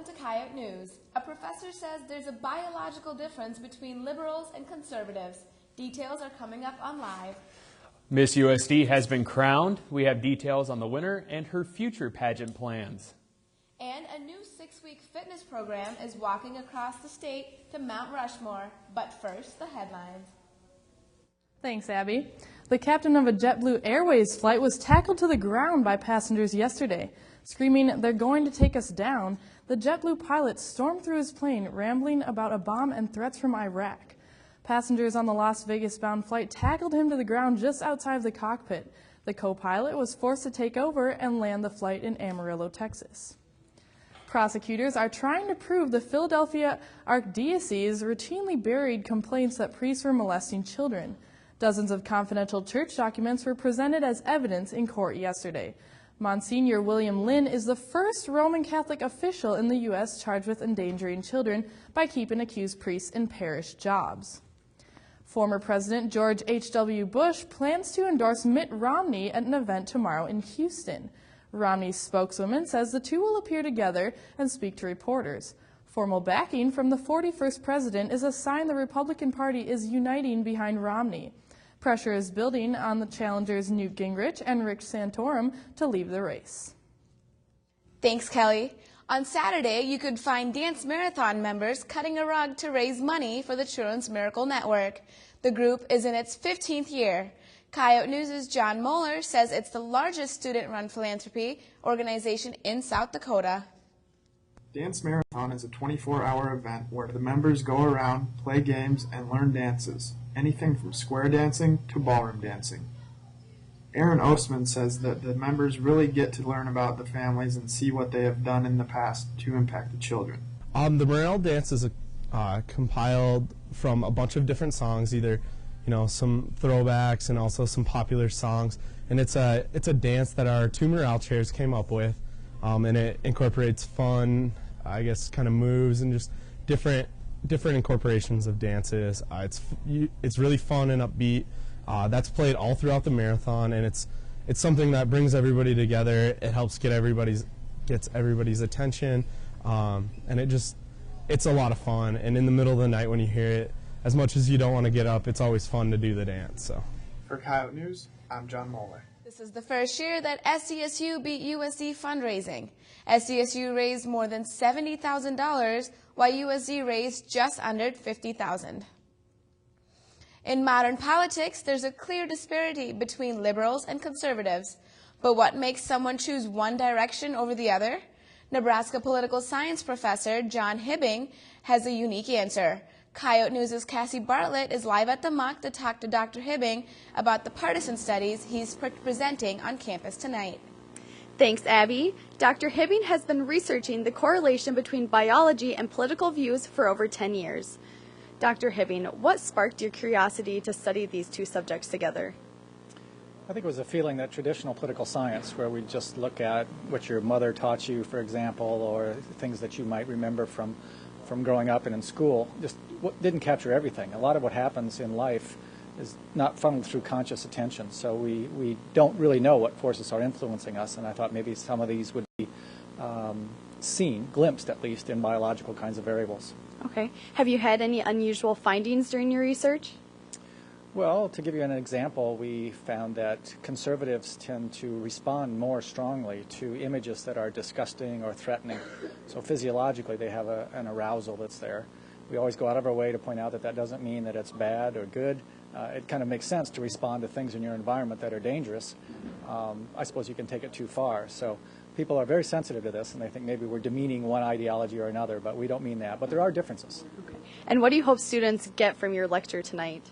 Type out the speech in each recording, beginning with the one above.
Welcome to Coyote News. A professor says there's a biological difference between liberals and conservatives. Details are coming up on Live. Miss USD has been crowned. We have details on the winner and her future pageant plans. And a new 6-week fitness program is walking across the state to Mount Rushmore. But first, the headlines. Thanks, Abby. The captain of a JetBlue Airways flight was tackled to the ground by passengers yesterday. Screaming, "They're going to take us down," the JetBlue pilot stormed through his plane, rambling about a bomb and threats from Iraq. Passengers on the Las Vegas-bound flight tackled him to the ground just outside of the cockpit. The co-pilot was forced to take over and land the flight in Amarillo, Texas. Prosecutors are trying to prove the Philadelphia Archdiocese routinely buried complaints that priests were molesting children. Dozens of confidential church documents were presented as evidence in court yesterday. Monsignor William Lynn is the first Roman Catholic official in the U.S. charged with endangering children by keeping accused priests in parish jobs. Former President George H.W. Bush plans to endorse Mitt Romney at an event tomorrow in Houston. Romney's spokeswoman says the two will appear together and speak to reporters. Formal backing from the 41st president is a sign the Republican Party is uniting behind Romney. Pressure is building on the challengers Newt Gingrich and Rick Santorum to leave the race. Thanks, Kelly. On Saturday, you could find Dance Marathon members cutting a rug to raise money for the Children's Miracle Network. The group is in its 15th year. Coyote News' John Moeller says it's the largest student-run philanthropy organization in South Dakota. Dance Marathon is a 24-hour event where the members go around, play games, and learn dances, anything from square dancing to ballroom dancing. Aaron Ostman says that the members really get to learn about the families and see what they have done in the past to impact the children. The Morale Dance is compiled from a bunch of different songs, either some throwbacks and also some popular songs, and it's a dance that our two morale chairs came up with, and it incorporates fun, I guess, kind of moves and just different incorporations of dances. It's really fun and upbeat. That's played all throughout the marathon, and it's something that brings everybody together. It helps gets everybody's attention, and it's a lot of fun. And in the middle of the night when you hear it, as much as you don't want to get up, it's always fun to do the dance. So, for Coyote News, I'm John Moeller. This is the first year that SDSU beat USD fundraising. SDSU raised more than $70,000, while USD raised just under $50,000. In modern politics, there's a clear disparity between liberals and conservatives. But what makes someone choose one direction over the other? Nebraska political science professor John Hibbing has a unique answer. Coyote News' Cassie Bartlett is live at the Muck to talk to Dr. Hibbing about the partisan studies he's presenting on campus tonight. Thanks, Abby. Dr. Hibbing has been researching the correlation between biology and political views for over 10 years. Dr. Hibbing, what sparked your curiosity to study these two subjects together? I think it was a feeling that traditional political science, where we just look at what your mother taught you, for example, or things that you might remember from growing up and in school, just didn't capture everything. A lot of what happens in life is not funneled through conscious attention, so we don't really know what forces are influencing us, and I thought maybe some of these would be glimpsed at least, in biological kinds of variables. Okay. Have you had any unusual findings during your research? Well, to give you an example, we found that conservatives tend to respond more strongly to images that are disgusting or threatening. So physiologically, they have an arousal that's there. We always go out of our way to point out that that doesn't mean that it's bad or good. It kind of makes sense to respond to things in your environment that are dangerous. I suppose you can take it too far. So people are very sensitive to this, and they think maybe we're demeaning one ideology or another, but we don't mean that. But there are differences. Okay. And what do you hope students get from your lecture tonight?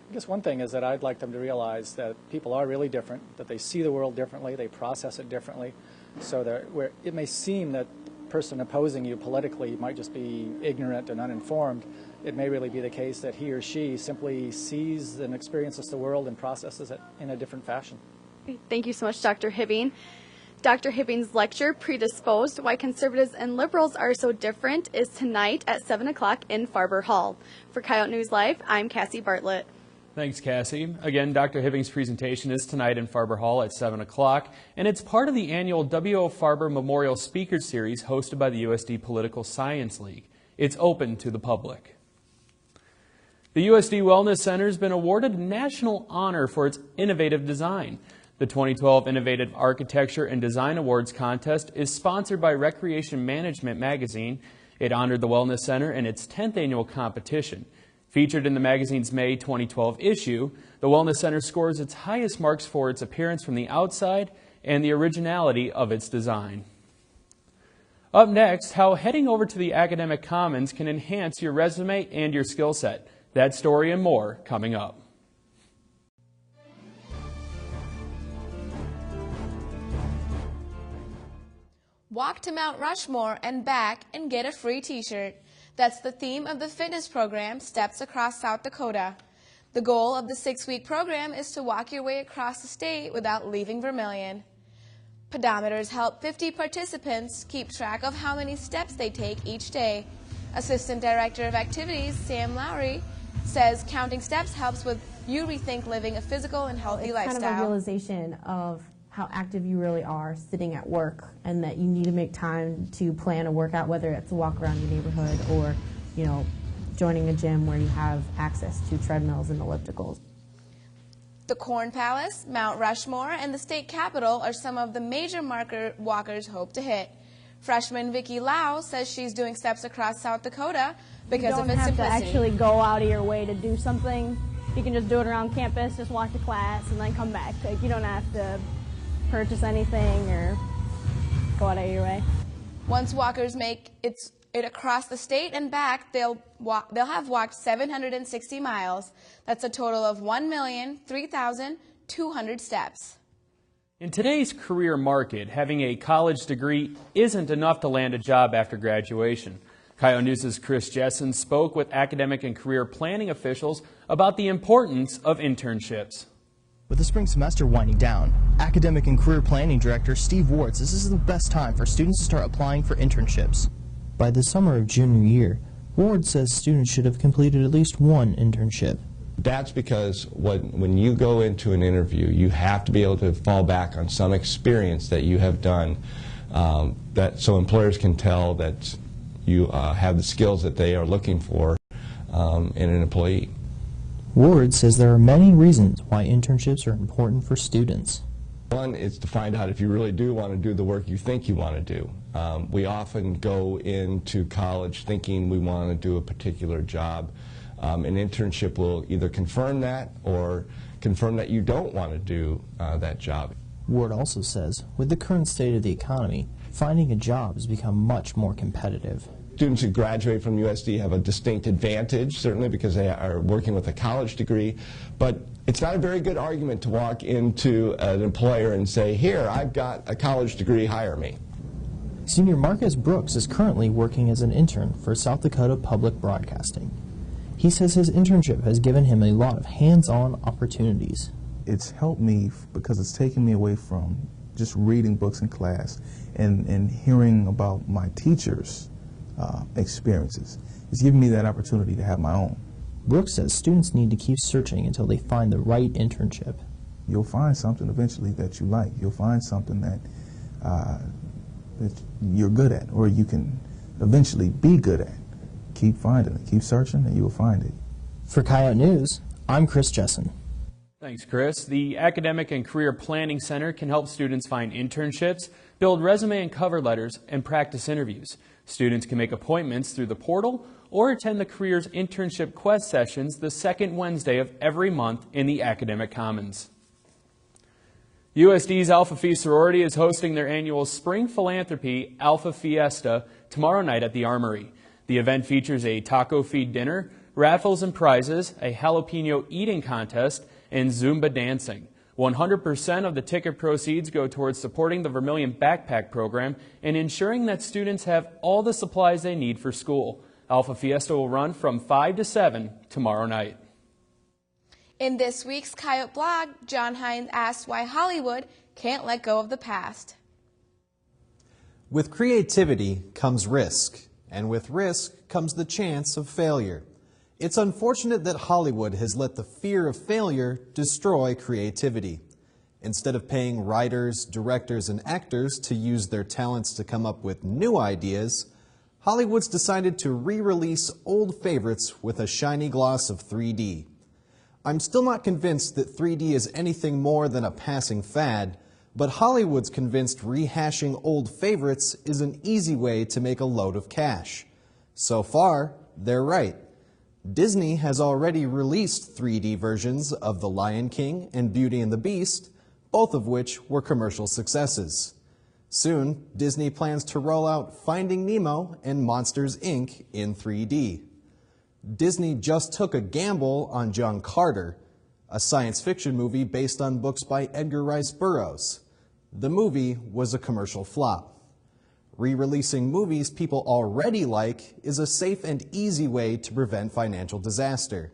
I guess one thing is that I'd like them to realize that people are really different, that they see the world differently, they process it differently, so that where it may seem that the person opposing you politically might just be ignorant and uninformed, it may really be the case that he or she simply sees and experiences the world and processes it in a different fashion. Thank you so much, Dr. Hibbing. Dr. Hibbing's lecture, Predisposed, Why Conservatives and Liberals Are So Different, is tonight at 7 o'clock in Farber Hall. For Coyote News Live, I'm Cassie Bartlett. Thanks, Cassie. Again, Dr. Hibbing's presentation is tonight in Farber Hall at 7 o'clock, and it's part of the annual W.O. Farber Memorial Speaker Series hosted by the USD Political Science League. It's open to the public. The USD Wellness Center has been awarded a national honor for its innovative design. The 2012 Innovative Architecture and Design Awards contest is sponsored by Recreation Management magazine. It honored the Wellness Center in its 10th annual competition. Featured in the magazine's May 2012 issue, the Wellness Center scores its highest marks for its appearance from the outside and the originality of its design. Up next, how heading over to the Academic Commons can enhance your resume and your skill set. That story and more coming up. Walk to Mount Rushmore and back and get a free t-shirt. That's the theme of the fitness program, Steps Across South Dakota. The goal of the 6-week program is to walk your way across the state without leaving Vermilion. Pedometers help 50 participants keep track of how many steps they take each day. Assistant Director of Activities, Sam Lowry, says counting steps helps with you rethink living a physical and healthy lifestyle. It's kind of a realization of how active you really are sitting at work, and that you need to make time to plan a workout, whether it's a walk around your neighborhood or, joining a gym where you have access to treadmills and ellipticals. The Corn Palace, Mount Rushmore, and the state capitol are some of the major marker walkers hope to hit. Freshman Vicky Lau says she's doing Steps Across South Dakota because of its simplicity. You don't have to actually go out of your way to do something. You can just do it around campus, just walk to class, and then come back. Like, you don't have to purchase anything or go out of your way. Once walkers make it across the state and back, they'll have walked 760 miles. That's a total of 1,003,200 steps. In today's career market, having a college degree isn't enough to land a job after graduation. Coyote News' Chris Jessen spoke with academic and career planning officials about the importance of internships. With the spring semester winding down, Academic and Career Planning Director Steve Ward says this is the best time for students to start applying for internships. By the summer of junior year, Ward says students should have completed at least one internship. That's because when you go into an interview, you have to be able to fall back on some experience that you have done, so employers can tell that you have the skills that they are looking for in an employee. Ward says there are many reasons why internships are important for students. One is to find out if you really do want to do the work you think you want to do. We often go into college thinking we want to do a particular job. An internship will either confirm that or confirm that you don't want to do that job. Ward also says, with the current state of the economy, finding a job has become much more competitive. Students who graduate from USD have a distinct advantage, certainly because they are working with a college degree, but it's not a very good argument to walk into an employer and say, here, I've got a college degree, hire me. Senior Marcus Brooks is currently working as an intern for South Dakota Public Broadcasting. He says his internship has given him a lot of hands-on opportunities. It's helped me because it's taken me away from just reading books in class and hearing about my teachers' experiences. It's given me that opportunity to have my own. Brooks says students need to keep searching until they find the right internship. You'll find something eventually that you like. You'll find something that you're good at, or you can eventually be good at. Keep finding it, keep searching, and you'll find it. For Coyote News, I'm Chris Jessen. Thanks, Chris. The Academic and Career Planning Center can help students find internships, build resume and cover letters, and practice interviews. Students can make appointments through the portal or attend the Careers Internship Quest sessions the second Wednesday of every month in the Academic Commons. USD's Alpha Phi sorority is hosting their annual Spring Philanthropy Alpha Fiesta tomorrow night at the Armory. The event features a taco feed dinner, raffles and prizes, a jalapeno eating contest, and Zumba dancing. 100% of the ticket proceeds go towards supporting the Vermilion Backpack Program and ensuring that students have all the supplies they need for school. Alpha Fiesta will run from 5 to 7 tomorrow night. In this week's Coyote blog, John Hines asks why Hollywood can't let go of the past. With creativity comes risk, and with risk comes the chance of failure. It's unfortunate that Hollywood has let the fear of failure destroy creativity. Instead of paying writers, directors, and actors to use their talents to come up with new ideas, Hollywood's decided to re-release old favorites with a shiny gloss of 3D. I'm still not convinced that 3D is anything more than a passing fad, but Hollywood's convinced rehashing old favorites is an easy way to make a load of cash. So far, they're right. Disney has already released 3D versions of The Lion King and Beauty and the Beast, both of which were commercial successes. Soon, Disney plans to roll out Finding Nemo and Monsters, Inc. in 3D. Disney just took a gamble on John Carter, a science fiction movie based on books by Edgar Rice Burroughs. The movie was a commercial flop. Re-releasing movies people already like is a safe and easy way to prevent financial disaster.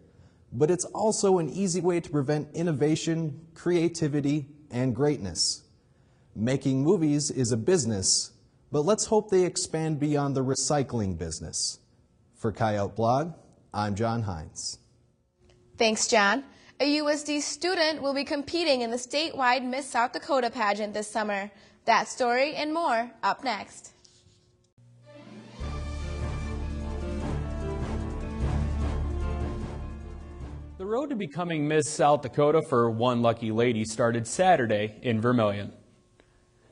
But it's also an easy way to prevent innovation, creativity, and greatness. Making movies is a business, but let's hope they expand beyond the recycling business. For Coyote Blog, I'm John Hines. Thanks, John. A USD student will be competing in the statewide Miss South Dakota pageant this summer. That story and more up next. The road to becoming Miss South Dakota for one lucky lady started Saturday in Vermilion.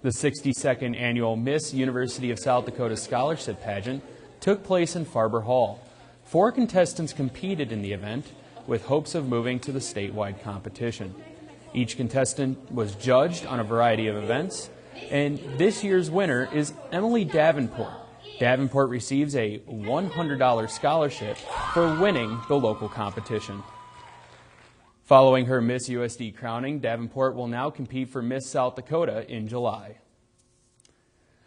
The 62nd annual Miss University of South Dakota Scholarship Pageant took place in Farber Hall. 4 contestants competed in the event with hopes of moving to the statewide competition. Each contestant was judged on a variety of events, and this year's winner is Emily Davenport. Davenport receives a $100 scholarship for winning the local competition. Following her Miss USD crowning, Davenport will now compete for Miss South Dakota in July.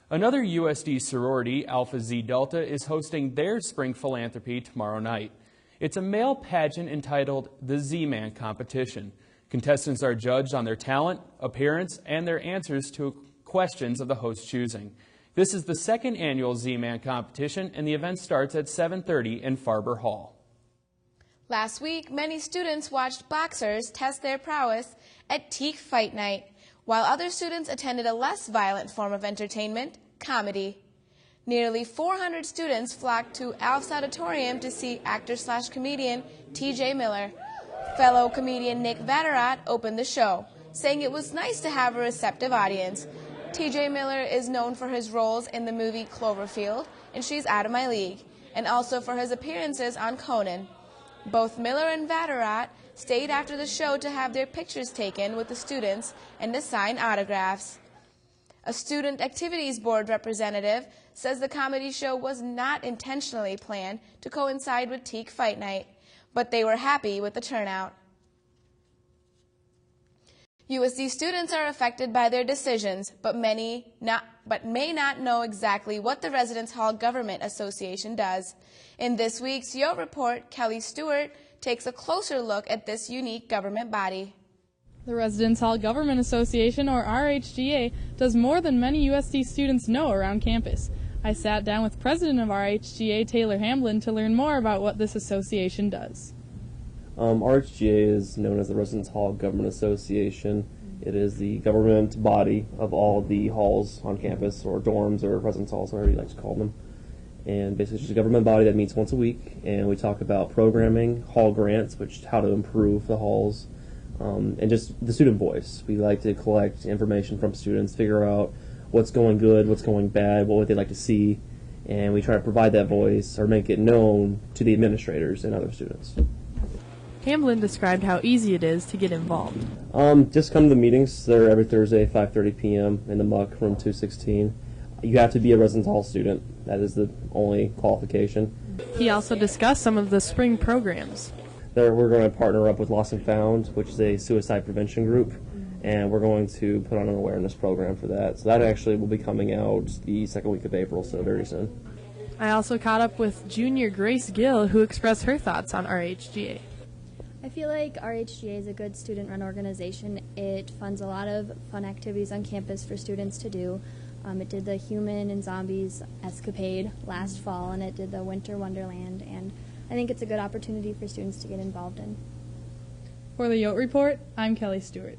Another USD sorority, Alpha Zeta Delta, is hosting their spring philanthropy tomorrow night. It's a male pageant entitled the Z-Man Competition. Contestants are judged on their talent, appearance, and their answers to questions of the host's choosing. This is the 2nd annual Z-Man competition, and the event starts at 7:30 in Farber Hall. Last week, many students watched boxers test their prowess at Teak Fight Night, while other students attended a less violent form of entertainment, comedy. Nearly 400 students flocked to Alf's Auditorium to see actor/comedian TJ Miller. Fellow comedian Nick Vatterott opened the show, saying it was nice to have a receptive audience. TJ Miller is known for his roles in the movie Cloverfield and She's Out of My League, and also for his appearances on Conan. Both Miller and Vatterott stayed after the show to have their pictures taken with the students and to sign autographs. A Student Activities Board representative says the comedy show was not intentionally planned to coincide with Teak Fight Night, but they were happy with the turnout. USD students are affected by their decisions, but may not know exactly what the Residence Hall Government Association does. In this week's Yo Report, Kelly Stewart takes a closer look at this unique government body. The Residence Hall Government Association, or RHGA, does more than many USD students know around campus. I sat down with President of RHGA, Taylor Hamblin, to learn more about what this association does. RHGA is known as the Residence Hall Government Association. It is the government body of all the halls on campus, or dorms, or residence halls, whatever you like to call them. And basically it's just a government body that meets once a week, and we talk about programming, hall grants, which how to improve the halls, and just the student voice. We like to collect information from students, figure out what's going good, what's going bad, what would they like to see, and we try to provide that voice or make it known to the administrators and other students. Hamblin described how easy it is to get involved. Just come to the meetings. They're every Thursday, 5:30 p.m. in the Muck, room 216. You have to be a Residence Hall student. That is the only qualification. He also discussed some of the spring programs. We're going to partner up with Lost and Found, which is a suicide prevention group, and we're going to put on an awareness program for that. So that actually will be coming out the 2nd week of April, so very soon. I also caught up with junior Grace Gill, who expressed her thoughts on RHGA. I feel like RHGA is a good student-run organization. It funds a lot of fun activities on campus for students to do. It did the Human and Zombies Escapade last fall, and it did the Winter Wonderland. And I think it's a good opportunity for students to get involved in. For the Yote Report, I'm Kelly Stewart.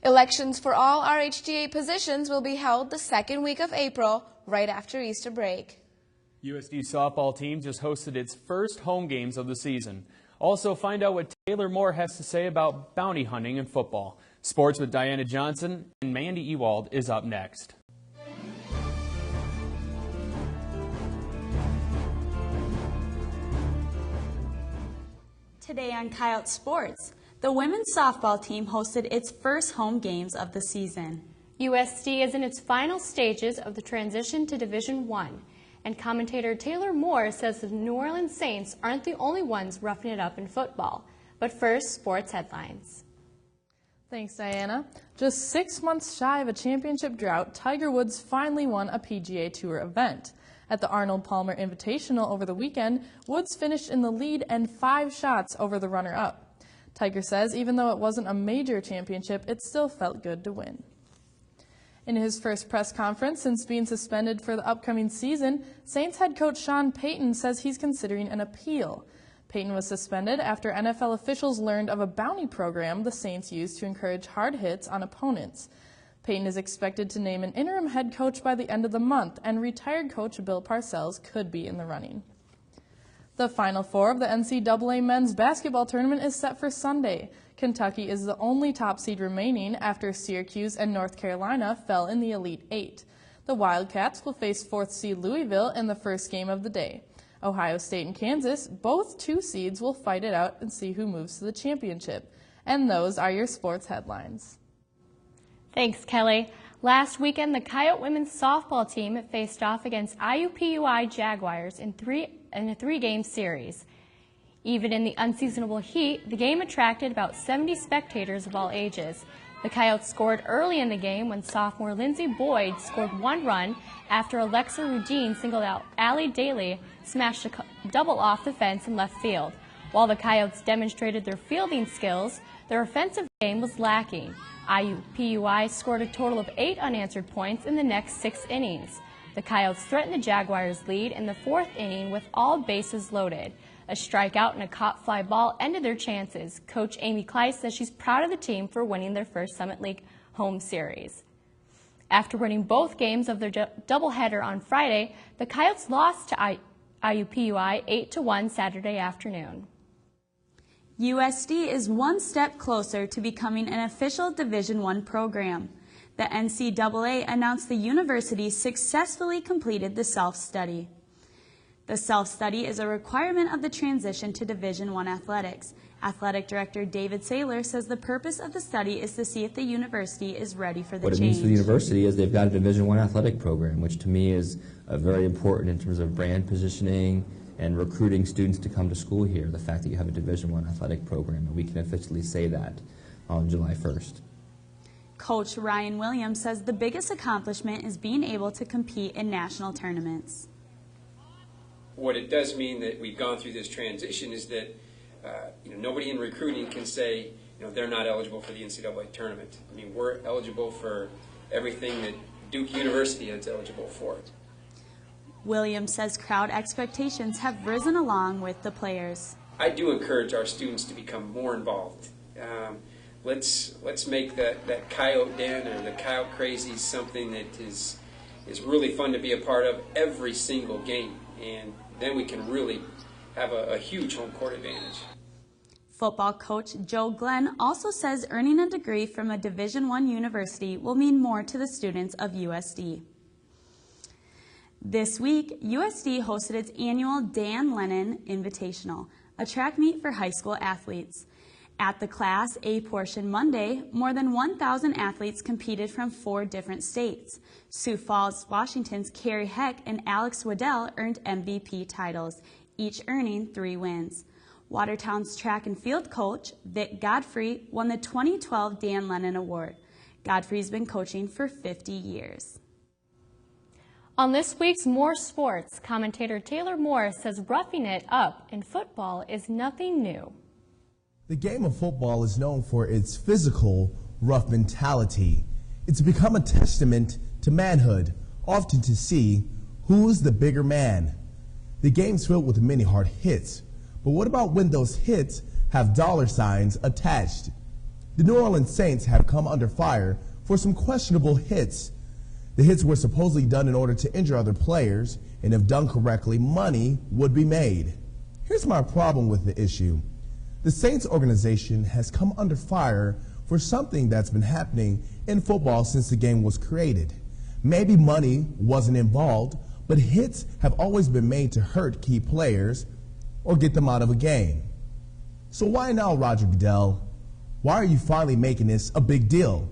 Elections for all RHGA positions will be held the second week of April, right after Easter break. USD softball team just hosted its first home games of the season. Also, find out what Taylor Moore has to say about bounty hunting in football. Sports with Diana Johnson and Mandy Ewald is up next. Today on Coyote Sports, the women's softball team hosted its first home games of the season. USD is in its final stages of the transition to Division I, and commentator Taylor Moore says the New Orleans Saints aren't the only ones roughing it up in football. But first, sports headlines. Thanks, Diana. Just 6 months shy of a championship drought, Tiger Woods finally won a PGA Tour event. At the Arnold Palmer Invitational over the weekend, Woods finished in the lead and 5 shots over the runner-up. Tiger says even though it wasn't a major championship, it still felt good to win. In his first press conference since being suspended for the upcoming season, Saints head coach Sean Payton says he's considering an appeal. Payton was suspended after NFL officials learned of a bounty program the Saints use to encourage hard hits on opponents. Payton is expected to name an interim head coach by the end of the month, and retired coach Bill Parcells could be in the running. The Final Four of the NCAA men's basketball tournament is set for Sunday. Kentucky is the only top seed remaining after Syracuse and North Carolina fell in the Elite Eight. The Wildcats will face 4th seed Louisville in the first game of the day. Ohio State and Kansas, both 2 seeds, will fight it out and see who moves to the championship. And those are your sports headlines. Thanks, Kelly. Last weekend, the Coyote women's softball team faced off against IUPUI Jaguars in a 3-game series. Even in the unseasonable heat, the game attracted about 70 spectators of all ages. The Coyotes scored early in the game when sophomore Lindsey Boyd scored 1 run after Alexa Rudine singled out Allie Daly, smashed a double off the fence in left field. While the Coyotes demonstrated their fielding skills, their offensive game was lacking. IUPUI scored a total of 8 unanswered points in the next 6 innings. The Coyotes threatened the Jaguars' lead in the 4th inning with all bases loaded. A strikeout and a caught fly ball ended their chances. Coach Amy Kleiss says she's proud of the team for winning their first Summit League home series. After winning both games of their doubleheader on Friday, the Coyotes lost to IUPUI 8-1 Saturday afternoon. USD is one step closer to becoming an official Division I program. The NCAA announced the university successfully completed the self-study. The self-study is a requirement of the transition to Division I athletics. Athletic Director David Saylor says the purpose of the study is to see if the university is ready for the change. What it means for the university is they've got a Division I athletic program, which to me is very important in terms of brand positioning and recruiting students to come to school here, the fact that you have a Division I athletic program, and we can officially say that on July 1st. Coach Ryan Williams says the biggest accomplishment is being able to compete in national tournaments. What it does mean that we've gone through this transition is that nobody in recruiting can say they're not eligible for the NCAA tournament. I mean, we're eligible for everything that Duke University is eligible for. Williams says crowd expectations have risen along with the players. I do encourage our students to become more involved. Let's make that Coyote Den or the Coyote Crazies something that is really fun to be a part of every single game, and then we can really have a huge home court advantage. Football coach Joe Glenn also says earning a degree from a Division I university will mean more to the students of USD. This week, USD hosted its annual Dan Lennon Invitational, a track meet for high school athletes. At the Class A portion Monday, more than 1,000 athletes competed from 4 different states. Sioux Falls, Washington's Carrie Heck and Alex Waddell earned MVP titles, each earning 3 wins. Watertown's track and field coach, Vic Godfrey, won the 2012 Dan Lennon Award. Godfrey's been coaching for 50 years. On this week's More Sports, commentator Taylor Moore says roughing it up in football is nothing new. The game of football is known for its physical, rough mentality. It's become a testament to manhood, often to see who's the bigger man. The game's filled with many hard hits, but what about when those hits have dollar signs attached? The New Orleans Saints have come under fire for some questionable hits. The hits were supposedly done in order to injure other players, and if done correctly, money would be made. Here's my problem with the issue. The Saints organization has come under fire for something that's been happening in football since the game was created. Maybe money wasn't involved, but hits have always been made to hurt key players or get them out of a game. So why now, Roger Goodell? Why are you finally making this a big deal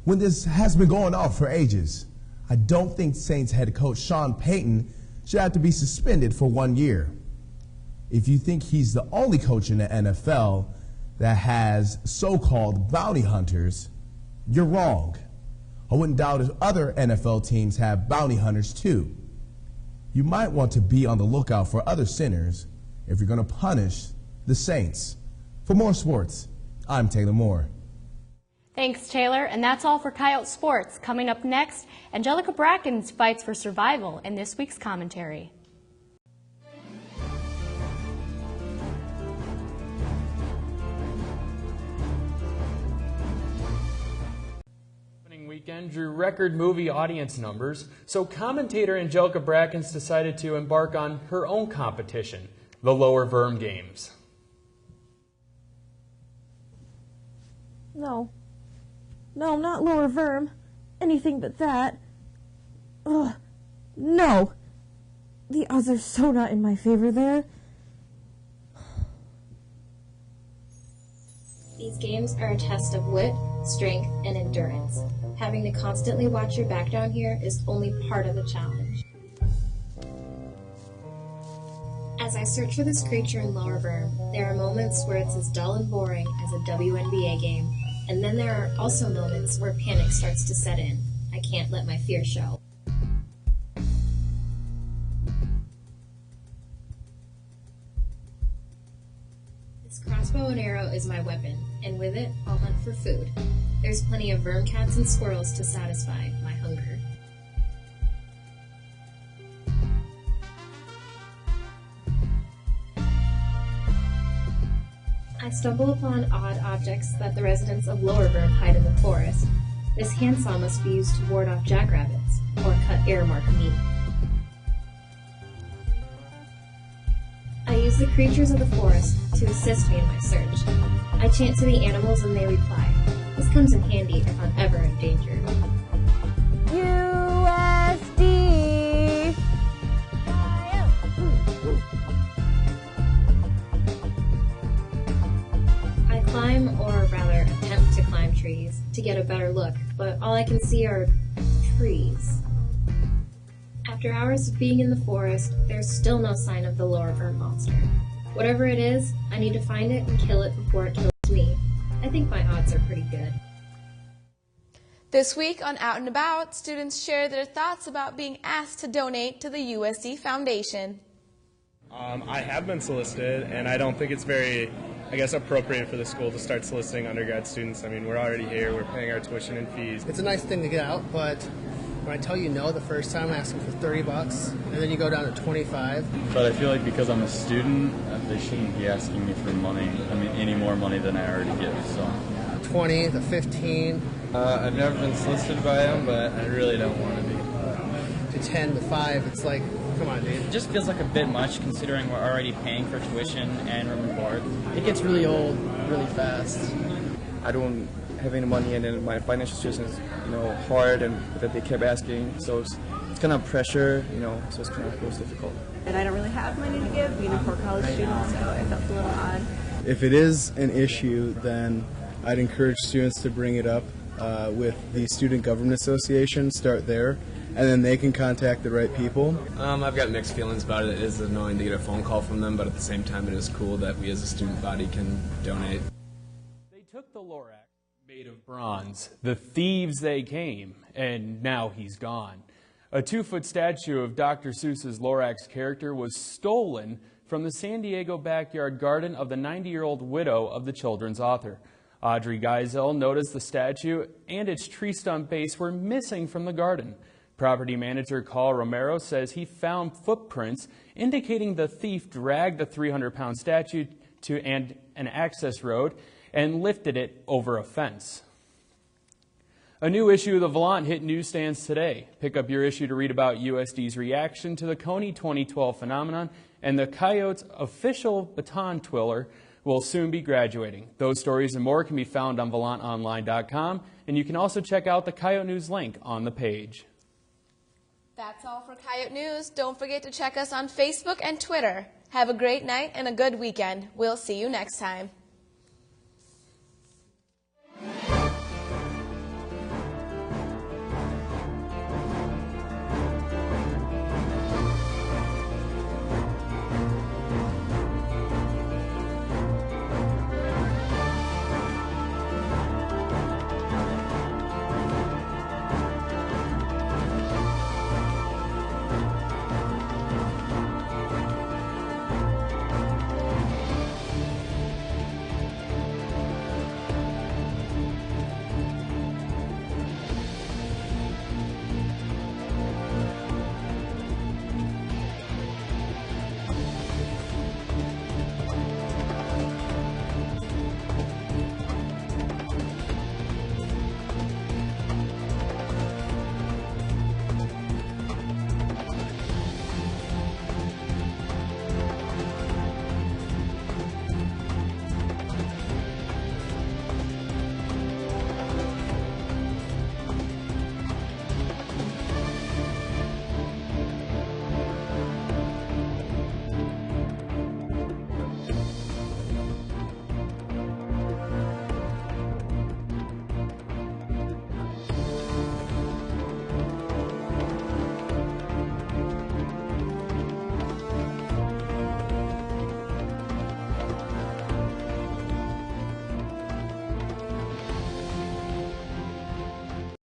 when this has been going on for ages? I don't think Saints head coach Sean Payton should have to be suspended for 1 year. If you think he's the only coach in the NFL that has so-called bounty hunters, you're wrong. I wouldn't doubt if other NFL teams have bounty hunters too. You might want to be on the lookout for other sinners if you're going to punish the Saints. For more sports, I'm Taylor Moore. Thanks, Taylor. And that's all for Coyote Sports. Coming up next, Angelica Brackens fights for survival in this week's commentary. Opening weekend drew record movie audience numbers, so commentator Angelica Brackens decided to embark on her own competition, the Lower Verm Games. No, not Lower Verm. Anything but that. Ugh, no. The odds are so not in my favor there. These games are a test of wit, strength, and endurance. Having to constantly watch your back down here is only part of the challenge. As I search for this creature in Lower Verm, there are moments where it's as dull and boring as a WNBA game, and then there are also moments where panic starts to set in. I can't let my fear show. This crossbow and arrow is my weapon, and with it, I'll hunt for food. There's plenty of verm cats and squirrels to satisfy my hunger. I stumble upon odd objects that the residents of Lower Verm hide in the forest. This handsaw must be used to ward off jackrabbits, or cut airmark meat. I use the creatures of the forest to assist me in my search. I chant to the animals and they reply. This comes in handy if I'm ever in danger. USD! I climb, or rather attempt to climb trees to get a better look, but all I can see are trees. After hours of being in the forest, there's still no sign of the Lower Verm monster. Whatever it is, I need to find it and kill it before it kills me. I think my odds are pretty good. This week on Out and About, students share their thoughts about being asked to donate to the USD Foundation. I have been solicited, and I don't think it's very, appropriate for the school to start soliciting undergrad students. I mean, we're already here, we're paying our tuition and fees. It's a nice thing to get out, but when I tell you no the first time, I ask them for $30, and then you go down to 25. But I feel like because I'm a student, they shouldn't be asking me for money. I mean, any more money than I already give, so. 20 to 15. I've never been solicited by them, but I really don't want to be. To 10 to 5, it's like, come on, dude. It just feels like a bit much considering we're already paying for tuition and room and board. It gets really old really fast. I don't have any money, and then my financial situation is, hard, and that they kept asking, so it's kind of pressure, so it's kind of difficult. And I don't really have money to give, being a poor college student, so it felt a little odd. If it is an issue, then I'd encourage students to bring it up with the Student Government Association, start there, and then they can contact the right people. I've got mixed feelings about it. It is annoying to get a phone call from them, but at the same time it is cool that we as a student body can donate. They took the Lorax, made of bronze, the thieves they came, and now he's gone. A 2-foot statue of Dr. Seuss's Lorax character was stolen from the San Diego backyard garden of the 90-year-old widow of the children's author. Audrey Geisel noticed the statue and its tree stump base were missing from the garden. Property manager Carl Romero says he found footprints indicating the thief dragged the 300-pound statue to an access road and lifted it over a fence. A new issue of the Volant hit newsstands today. Pick up your issue to read about USD's reaction to the Coney 2012 phenomenon, and the Coyote's official baton twirler will soon be graduating. Those stories and more can be found on VolantOnline.com, and you can also check out the Coyote News link on the page. That's all for Coyote News. Don't forget to check us on Facebook and Twitter. Have a great night and a good weekend. We'll see you next time.